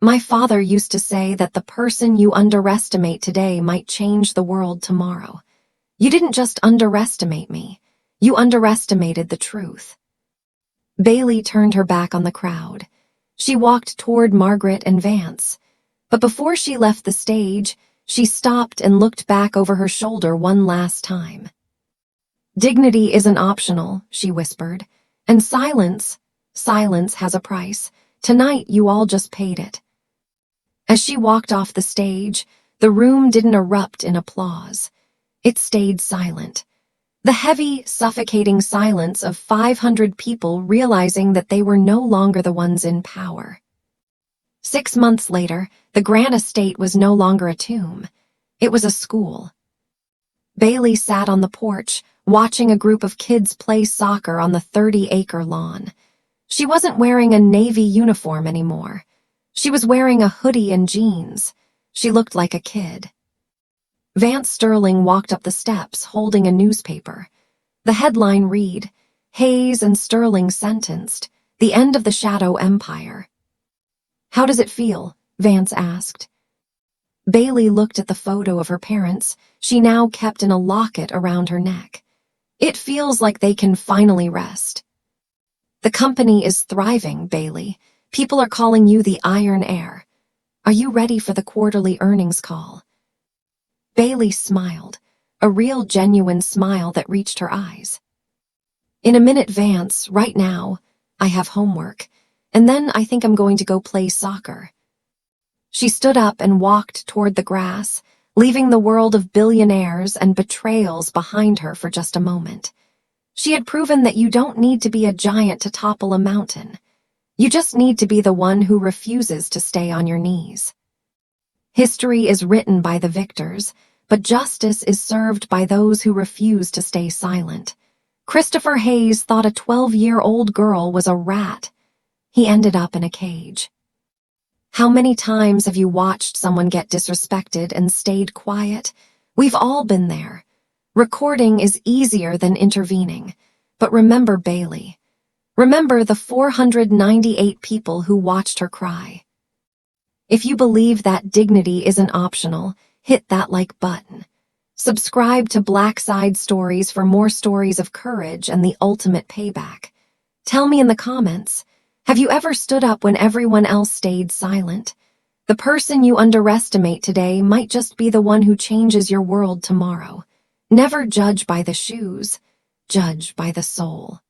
"My father used to say that the person you underestimate today might change the world tomorrow. You didn't just underestimate me. You underestimated the truth." Bailey turned her back on the crowd. She walked toward Margaret and Vance. But before she left the stage, she stopped and looked back over her shoulder one last time. "Dignity isn't optional," she whispered. "And silence has a price. Tonight you all just paid it." As she walked off the stage, the room didn't erupt in applause. It stayed silent. The heavy, suffocating silence of 500 people realizing that they were no longer the ones in power. 6 months later, the Grant estate was no longer a tomb. It was a school. Bailey sat on the porch, watching a group of kids play soccer on the 30-acre lawn. She wasn't wearing a Navy uniform anymore. She was wearing a hoodie and jeans. She looked like a kid. Vance Sterling walked up the steps, holding a newspaper. The headline read, "Hayes and Sterling sentenced, the end of the Shadow Empire." "How does it feel?" Vance asked. Bailey looked at the photo of her parents, she now kept in a locket around her neck. "It feels like they can finally rest." "The company is thriving, Bailey. People are calling you the Iron Heir. Are you ready for the quarterly earnings call?" Bailey smiled, a real genuine smile that reached her eyes. In a minute, Vance, right now. I have homework, and then I think I'm going to go play soccer. She stood up and walked toward the grass, leaving the world of billionaires and betrayals behind her for just a moment. She had proven that you don't need to be a giant to topple a mountain. You just need to be the one who refuses to stay on your knees. History is written by the victors, but justice is served by those who refuse to stay silent. Christopher Hayes thought a 12-year-old girl was a rat. He ended up in a cage. How many times have you watched someone get disrespected and stayed quiet? We've all been there. Recording is easier than intervening. But remember Bailey. Remember the 498 people who watched her cry. If you believe that dignity isn't optional, hit that like button. Subscribe to BlackSide Stories for more stories of courage and the ultimate payback. Tell me in the comments, have you ever stood up when everyone else stayed silent? The person you underestimate today might just be the one who changes your world tomorrow. Never judge by the shoes, judge by the soul.